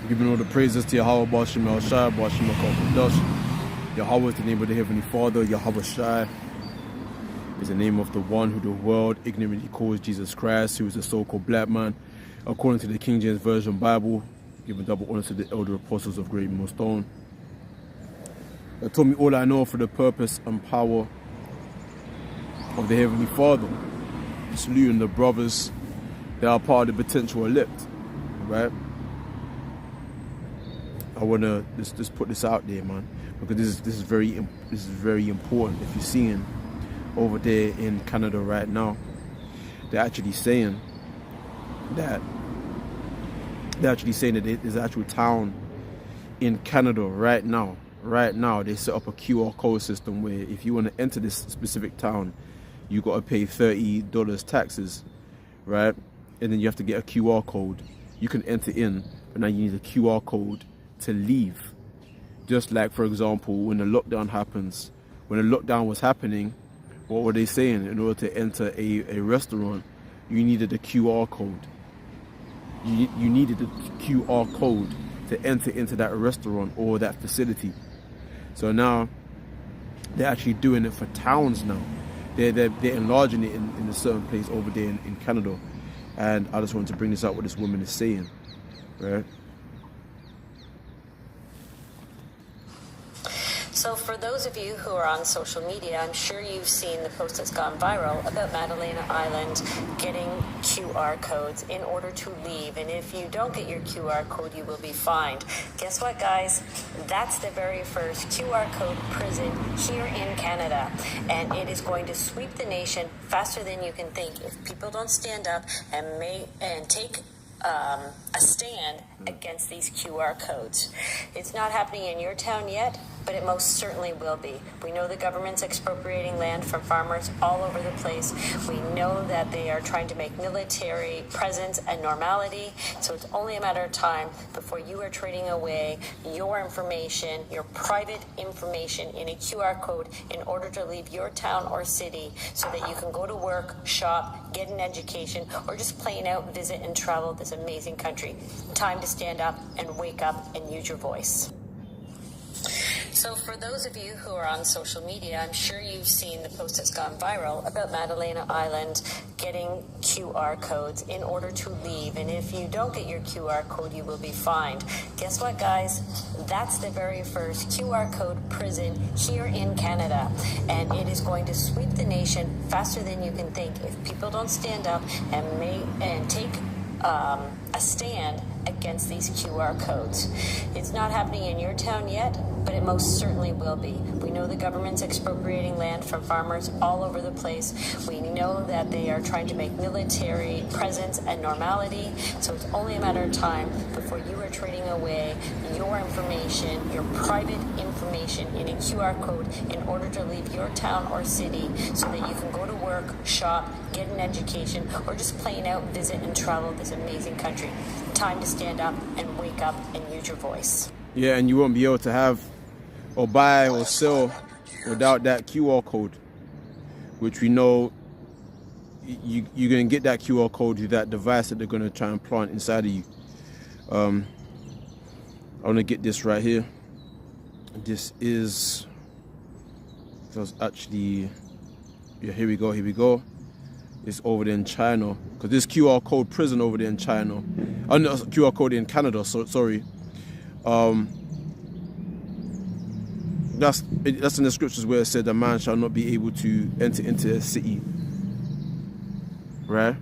Giving all the praises to Yahweh Bashim El Shai, Bashim El Kodash. Yahweh is the name of the Heavenly Father. Yahweh Shai is the name of the one who the world ignorantly calls Jesus Christ, who is a so-called black man. According to the King James Version Bible, giving double honor to the elder apostles of Great Millstone. They told me all I know for the purpose and power of the Heavenly Father. Saluting the brothers that are part of the potential elect, right? I wanna just put this out there, man, because this is very important. If you're seeing over there in Canada right now, they're actually saying that there's an actual town in Canada right now. They set up a QR code system where if you want to enter this specific town, you got to pay $30 taxes, right? And then you have to get a QR code. You can enter in, but now you need a QR code to leave. Just like, for example, when the lockdown happens, when the lockdown was happening, what were they saying? In order to enter a restaurant, you needed a QR code. You needed a QR code to enter into that restaurant or that facility. So now they're actually doing it for towns now. They're enlarging it in a certain place over there in Canada. And I just wanted to bring this up what this woman is saying, right? So for those of you who are on social media, I'm sure you've seen the post that's gone viral about Madalena Island getting QR codes in order to leave. And if you don't get your QR code, you will be fined. Guess what, guys? That's the very first QR code prison here in Canada. And it is going to sweep the nation faster than you can think if people don't stand up and take a stand against these QR codes. It's not happening in your town yet, but it most certainly will be. We know the government's expropriating land from farmers all over the place. We know that they are trying to make military presence a normality. So it's only a matter of time before you are trading away your information, your private information in a QR code in order to leave your town or city so that you can go to work, shop, get an education, or just plain out visit and travel this amazing country. Time to stand up and wake up and use your voice. So for those of you who are on social media, I'm sure you've seen the post that's gone viral about Madalena Island getting QR codes in order to leave. And if you don't get your QR code, you will be fined. Guess what, guys? That's the very first QR code prison here in Canada. And it is going to sweep the nation faster than you can think if people don't stand up and take a stand against these QR codes. It's not happening in your town yet, but it most certainly will be. We know the government's expropriating land from farmers all over the place. We know that they are trying to make military presence a normality. So it's only a matter of time before you are trading away your information, your private information in a QR code in order to leave your town or city so that you can go to work, shop, get an education, or just plain out visit and travel this amazing country. Time to stand up and wake up and use your voice. Yeah, and you won't be able to have or buy or sell without that QR code, which we know you're going to get that QR code to that device that they're going to try and plant inside of you. I want to get this right here. This is actually, yeah, here we go. It's over there in China, because this QR code prison over there in China, no, QR code in Canada, sorry. That's in the scriptures where it said a man shall not be able to enter into a city, right?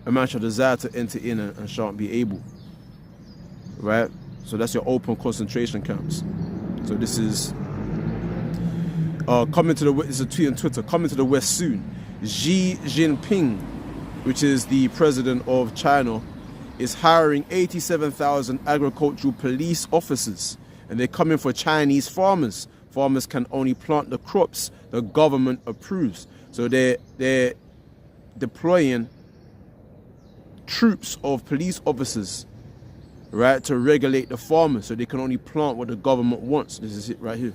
A man shall desire to enter in and shan't be able, right? So that's your open concentration camps. So this is coming to the, it's a tweet on Twitter, coming to the West soon. Xi Jinping, which is the president of China, is hiring 87,000 agricultural police officers, and they're coming for Chinese farmers. Farmers can only plant the crops the government approves. So they're deploying troops of police officers, right, to regulate the farmers, so they can only plant what the government wants. This is it right here.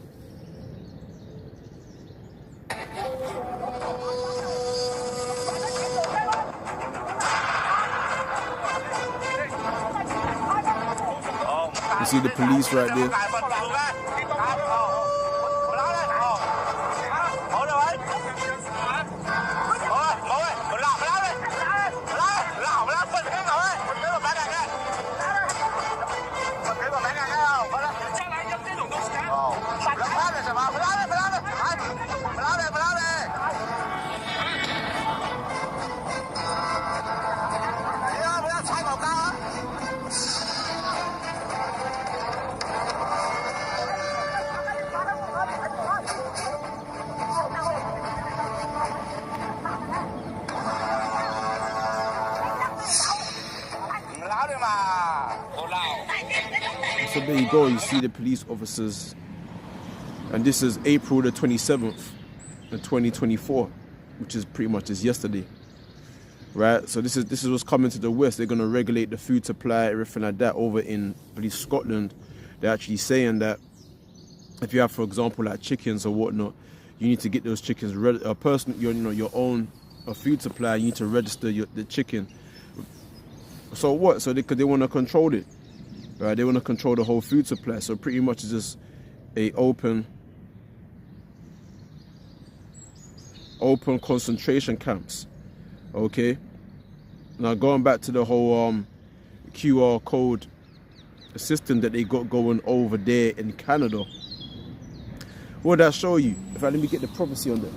see the police right there. So there you go, you see the police officers, and this is April the 27th, 2024, which is pretty much just yesterday, right? So this is what's coming to the West. They're going to regulate the food supply, everything like that. Over in, I believe, Scotland, they're actually saying that if you have, for example, like chickens or whatnot, you need to get those chickens, your own food supply. You need to register the chicken. So what? So they want to control it. Right, they want to control the whole food supply. So pretty much it's just a open concentration camps. Okay. Now going back to the whole QR code system that they got going over there in Canada. What did that show you? In fact, let me get the prophecy on that.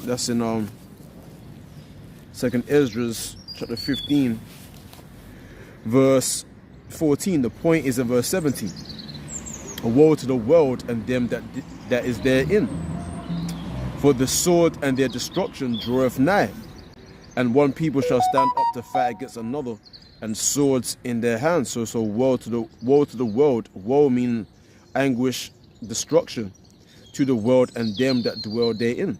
That's in 2nd Esdras chapter 15. Verse 14, the point is in verse 17. Woe to the world and them that is therein. For the sword and their destruction draweth nigh. And one people shall stand up to fight against another, and swords in their hands. So woe to the world. Woe meaning anguish, destruction to the world and them that dwell therein.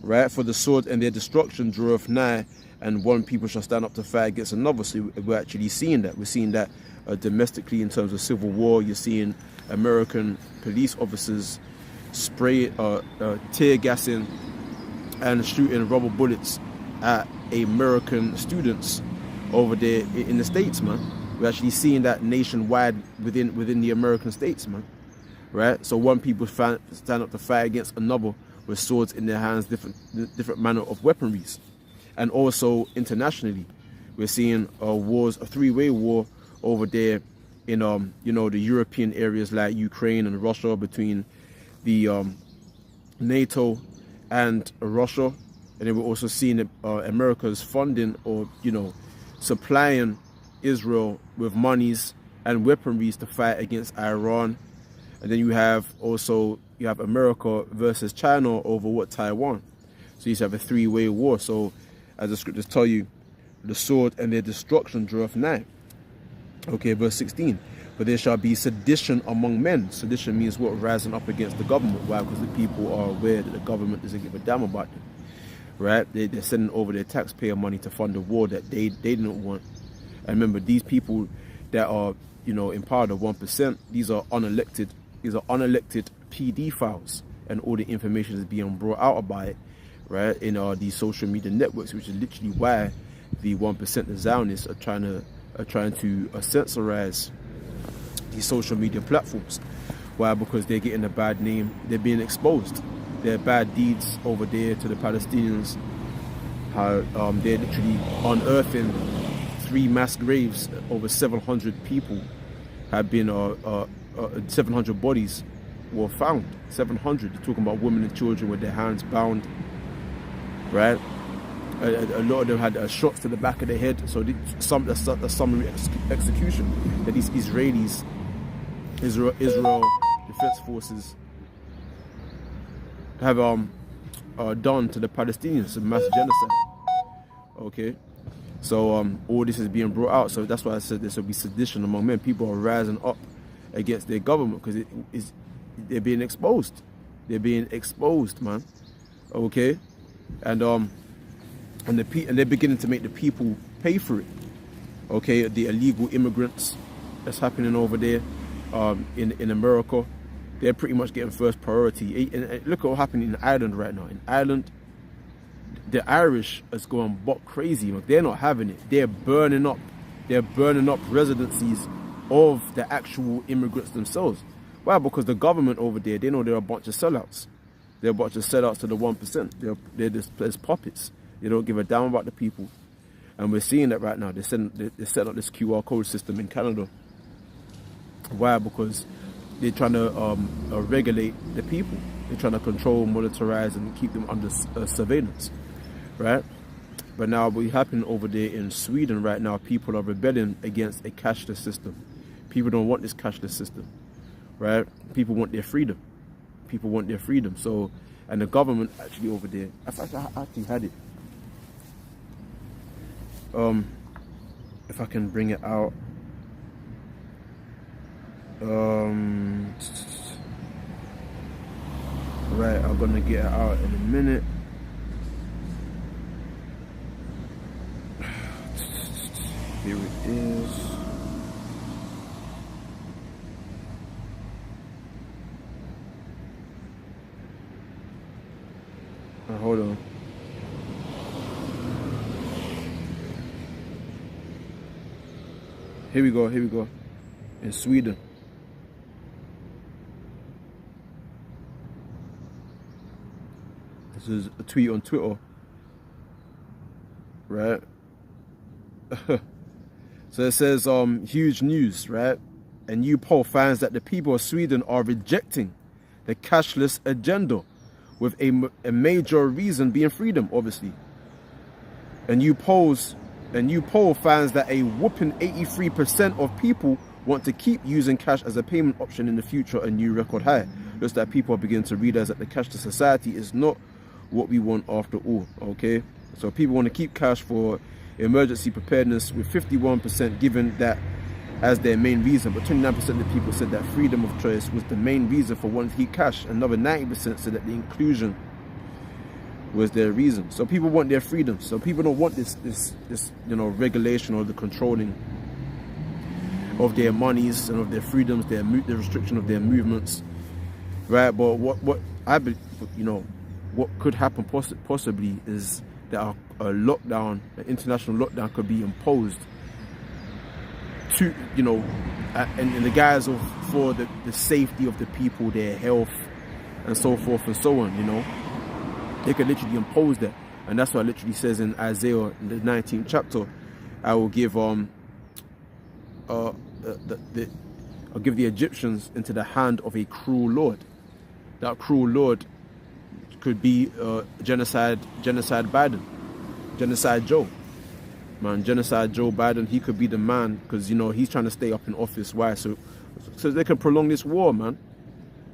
Right? For the sword and their destruction draweth nigh, and one people shall stand up to fight against another. So we're actually seeing that. We're seeing that domestically in terms of civil war. You're seeing American police officers spray, tear gassing and shooting rubber bullets at American students over there in the States, man. We're actually seeing that nationwide within the American states, man. Right? So one people stand up to fight against another with swords in their hands, different manner of weaponries. And also internationally, we're seeing wars, a three-way war over there in the European areas like Ukraine and Russia, between the NATO and Russia. And then we're also seeing America's funding or supplying Israel with monies and weaponries to fight against Iran. And then you have America versus China over Taiwan. So you have a three-way war. So as the scriptures tell you, the sword and their destruction draweth nigh. Okay, verse 16. But there shall be sedition among men. Sedition means what? Rising up against the government. Why? Because the people are aware that the government doesn't give a damn about them. Right? They're sending over their taxpayer money to fund a war that they didn't want. And remember, these people that are, in power, the 1%, these are unelected PD files. And all the information is being brought out about it, right, in these social media networks, which is literally why the 1%, the Zionists, are trying to censorize these social media platforms. Why? Because they're getting a bad name. They're being exposed. Their bad deeds over there to the Palestinians. How they're literally unearthing 3 mass graves. Over 700 people have been 700 bodies were found. 700. They're talking about women and children with their hands bound. Right? A lot of them had shots to the back of the head. So a summary execution that these Israel Defense Forces have done to the Palestinians, a mass genocide. Okay, so all this is being brought out. So that's why I said this will be sedition among men. People are rising up against their government because they're being exposed. They're being exposed, man. Okay, and they're beginning to make the people pay for it. Okay, the illegal immigrants that's happening over there in America, they're pretty much getting first priority. And look at what happened in Ireland right now. In Ireland, the Irish is going buck crazy. Like, they're not having it. They're burning up residencies of the actual immigrants themselves. Why? Because the government over there, they know they're a bunch of sellouts. They're a bunch of sellouts to the 1%. They're just puppets. They don't give a damn about the people. And we're seeing that right now. They set up this QR code system in Canada. Why? Because they're trying to regulate the people. They're trying to control, monetize, and keep them under surveillance, right? But now what's happening over there in Sweden right now, people are rebelling against a cashless system. People don't want this cashless system, right? People want their freedom. People want their freedom. So, and the government actually over there, in fact, I actually had it. If I can bring it out. Right, I'm gonna get it out in a minute. Here it is. Hold on. Here we go. In Sweden. This is a tweet on Twitter. Right? So it says, huge news, right? A new poll finds that the people of Sweden are rejecting the cashless agenda, with a major reason being freedom, obviously. A new poll finds that a whopping 83% of people want to keep using cash as a payment option in the future, a new record high. Looks that people are beginning to realize that the cashless society is not what we want after all, okay? So people want to keep cash for emergency preparedness, with 51% given that as their main reason, but 29% of the people said that freedom of choice was the main reason for wanting to keep cash. Another 90% said that the inclusion was their reason. So people want their freedom. So people don't want this regulation or the controlling of their monies and of their freedoms, the restriction of their movements, right? But what I believe, what could happen possibly is that a lockdown, an international lockdown, could be imposed to, in the guise of for the safety of the people, their health, and so forth and so on. They could literally impose that, and that's what it literally says in Isaiah in the 19th chapter. I will give I'll give the Egyptians into the hand of a cruel lord. That cruel lord could be genocide Biden, genocide Joe. Genocide Joe Biden, he could be the man, because he's trying to stay up in office. Why? So they can prolong this war, man.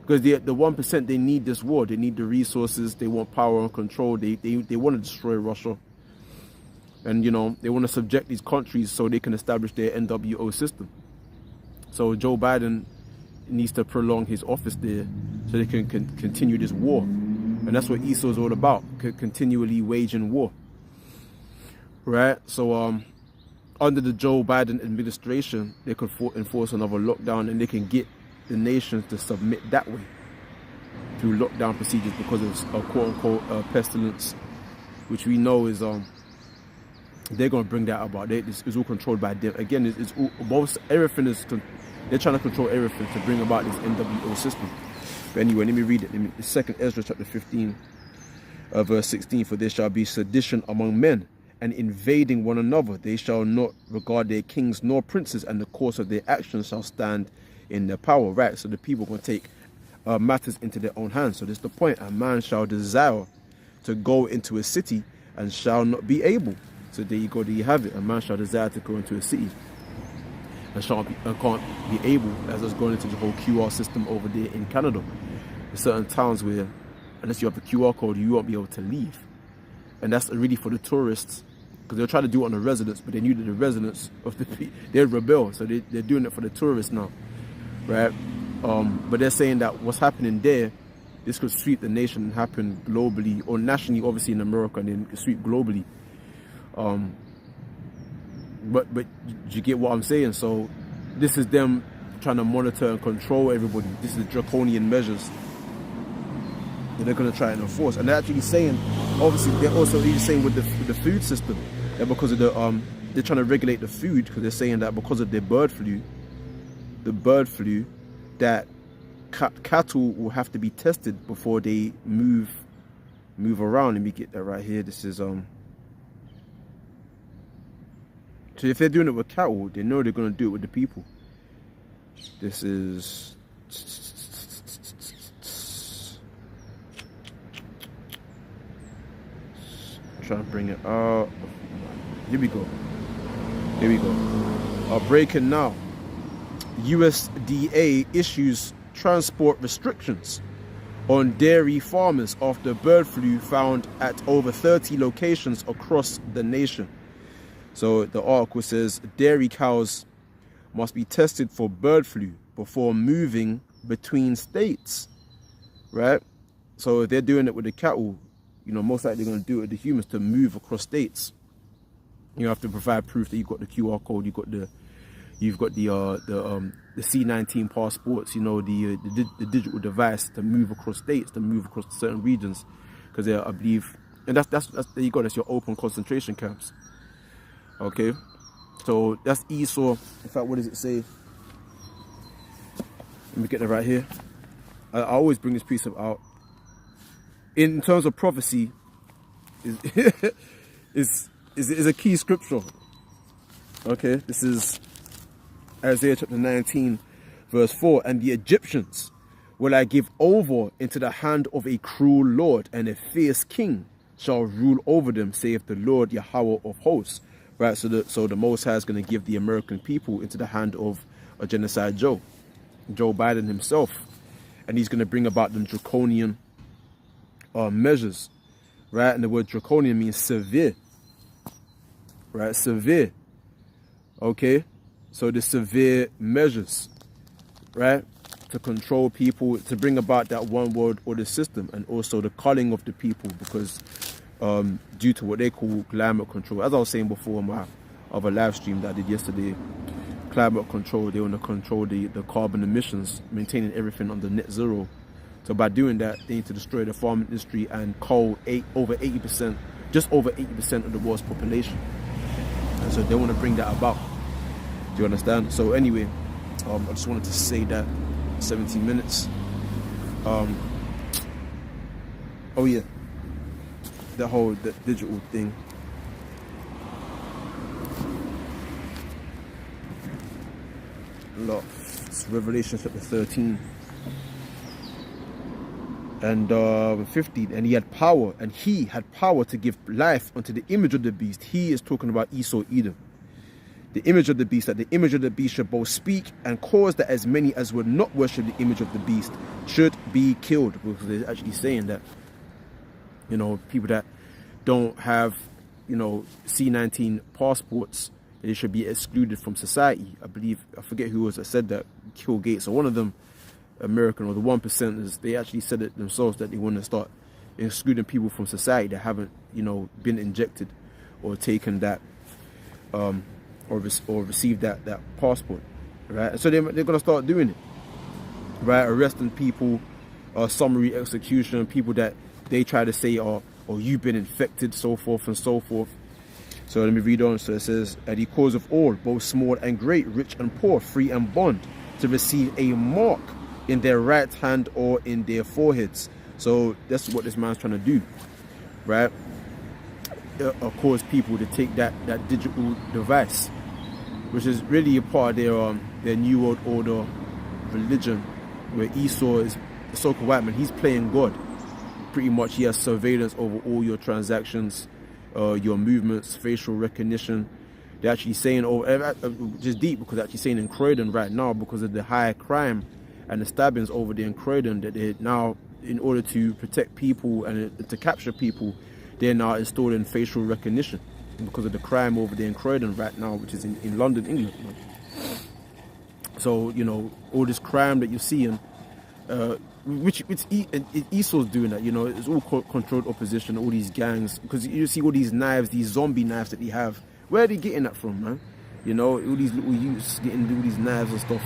Because the 1%, they need this war. They need the resources. They want power and control. They want to destroy Russia, and they want to subject these countries so they can establish their NWO system. So Joe Biden needs to prolong his office there so they can continue this war, and that's what Esau is all about: continually waging war. Right, so under the Joe Biden administration, they could enforce another lockdown, and they can get the nations to submit that way through lockdown procedures because of a quote-unquote pestilence, which we know is they're going to bring that about. It's all controlled by them. Again, it's all, everything is. They're trying to control everything to bring about this NWO system. But anyway, let me read it. The 2nd Ezra chapter 15, verse 16. For there shall be sedition among men, and invading one another. They shall not regard their kings nor princes, and the course of their actions shall stand in their power. Right, so the people are going to take matters into their own hands. So this is the point: a man shall desire to go into a city and shall not be able. So there you go, there you have it. A man shall desire to go into a city and can't be able, as it's going into the whole QR system over there in Canada. There's certain towns where, unless you have the QR code, you won't be able to leave. And that's really for the tourists, because they'll try to do it on the residents, but they knew that the residents of they're rebel, so they're doing it for the tourists now, right? But they're saying that what's happening there, this could sweep the nation and happen globally, or nationally, obviously in America, and then sweep globally. But you get what I'm saying? So this is them trying to monitor and control everybody. This is draconian measures that they're going to try and enforce. And they're actually saying, obviously, they're also even saying with the food system, that because of the they're trying to regulate the food, because they're saying that because of their bird flu, the bird flu, that cattle will have to be tested before they move around. Let me get that right here. This is so if they're doing it with cattle, they know they're going to do it with the people. This is trying to bring it up. Here we go. Breaking now. USDA issues transport restrictions on dairy farmers after bird flu found at over 30 locations across the nation. So the article says dairy cows must be tested for bird flu before moving between states, right? So if they're doing it with the cattle, most likely they're going to do it with the humans to move across states. You have to provide proof that you've got the QR code, you've got the C19 passports, the digital device to move across states, to move across certain regions, because I believe, and that's there you go. That's your open concentration camps. Okay, so that's Esau. In fact, what does it say? Let me get that right here. I always bring this precept out. In terms of prophecy, is a key scripture. Okay, this is Isaiah chapter 19, verse 4. And the Egyptians will I give over into the hand of a cruel lord, and a fierce king shall rule over them, saith the Lord Yahweh of hosts. Right, so the Most High is going to give the American people into the hand of a genocide Joe Biden himself, and he's going to bring about them draconian measures, right? And the word draconian means severe, right? Severe. Okay, so the severe measures, right, to control people, to bring about that one world order system, and also the culling of the people, because due to what they call climate control. As I was saying before in my other live stream that I did yesterday, climate control, they want to control the carbon emissions, maintaining everything under net zero. So by doing that, they need to destroy the farm industry and cull just over 80% of the world's population. And so they want to bring that about. Do you understand? So anyway, I just wanted to say that 17 minutes. Oh yeah, the digital thing. Look, it's Revelation chapter 13 and 15. And he had power to give life unto the image of the beast. He is talking about Esau, Edom. The image of the beast, that the image of the beast should both speak and cause that as many as would not worship the image of the beast should be killed. Because they're actually saying that, people that don't have, C19 passports, they should be excluded from society. I forget who was that said that, Bill Gates or one of them, American, or the 1%ers, they actually said it themselves that they want to start excluding people from society that haven't, been injected or taken that, or received that passport, right? So they're going to start doing it, right? Arresting people, summary execution, people that they try to say, oh, you've been infected, so forth and so forth. So let me read on. So it says, and he caused of all, both small and great, rich and poor, free and bond, to receive a mark in their right hand or in their foreheads. So that's what this man's trying to do, right? Cause people to take that digital device, which is really a part of their New World Order religion, where Esau is the so-called white man. He's playing God. Pretty much he has surveillance over all your transactions, your movements, facial recognition. They're actually saying, which is deep, because they're actually saying in Croydon right now, because of the high crime and the stabbings over there in Croydon, that they now, in order to protect people and to capture people, they're now installing facial recognition because of the crime over there in Croydon right now, which is in London, England. So, all this crime that you're seeing, which Esau's doing that, it's all controlled opposition, all these gangs, because you see all these knives, these zombie knives that they have. Where are they getting that from, man? All these little youths getting all these knives and stuff.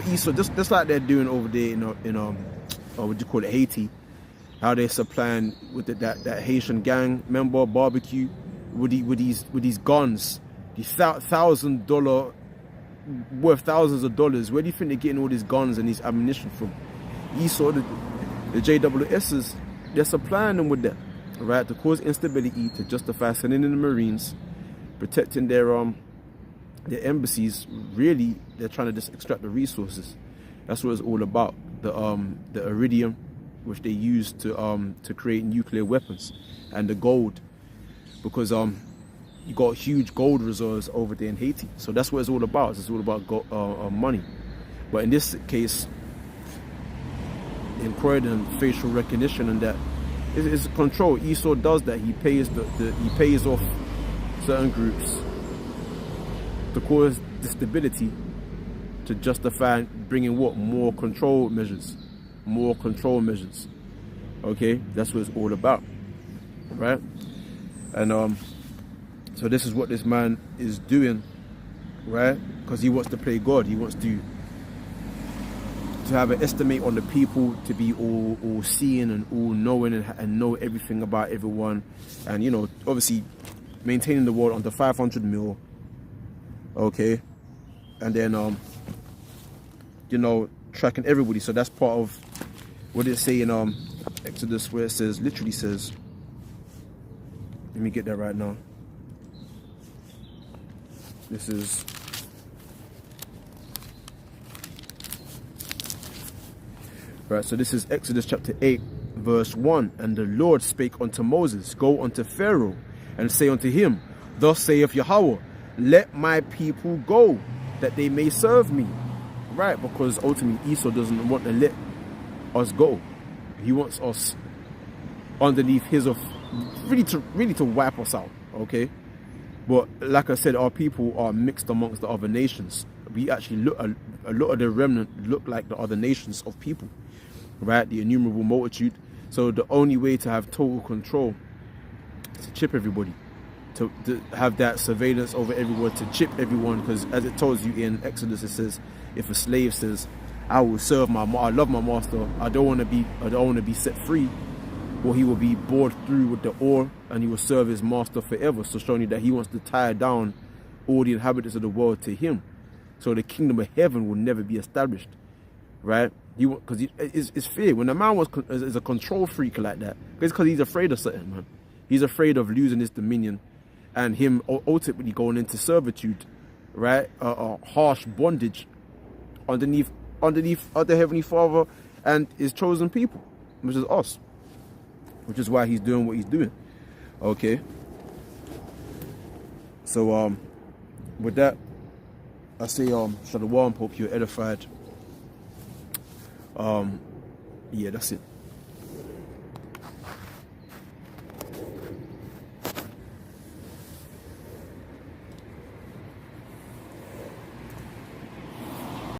Esau, just like they're doing over there in what do you call it, Haiti, how they're supplying with that Haitian gang member barbecue with these guns, these $1,000 worth thousands of dollars. Where do you think they're getting all these guns and these ammunition from? Esau, the JWSs, they're supplying them with that, right? To cause instability, to justify sending in the Marines, protecting their embassies. Really, they're trying to just extract the resources. That's what it's all about. The iridium, which they use to create nuclear weapons, and the gold, because you got huge gold reserves over there in Haiti. So that's what it's all about. It's all about money. But in this case, in Croydon, facial recognition and that is control. Esau does that. He pays he pays off certain groups to cause instability, to justify bringing what? More control measures. Okay, that's what it's all about, right? And so this is what this man is doing, right? Because he wants to play God. He wants to have an estimate on the people, to be all seeing and all knowing and know everything about everyone, and obviously maintaining the world under 500 mil. Okay, and then tracking everybody. So that's part of what it say in Exodus, where it says, literally says, let me get that right now. This is right, so this is Exodus chapter 8 verse 1. And the Lord spake unto Moses, go unto Pharaoh and say unto him, thus saith Yahweh, let my people go, that they may serve me. Right, because ultimately Esau doesn't want to let us go. He wants us underneath his really to wipe us out. Okay, but like I said, our people are mixed amongst the other nations. We actually look a lot of the remnant look like the other nations of people, right? The innumerable multitude. So the only way to have total control is to chip everybody, to have that surveillance over everyone, to chip everyone. Because as it tells you in Exodus, it says, if a slave says, I will serve I love my master, I don't want to be set free, well, he will be bored through with the ore, and he will serve his master forever. So showing you that he wants to tie down all the inhabitants of the world to him, so the kingdom of heaven will never be established, right? Because it's fear. When a man is a control freak like that, it's because he's afraid of something, man. He's afraid of losing his dominion, and him ultimately going into servitude, right? A harsh bondage underneath the Heavenly Father and his chosen people, which is us. Which is why he's doing what he's doing. Okay. So with that, I say Shalom, hope you're edified. Yeah, that's it.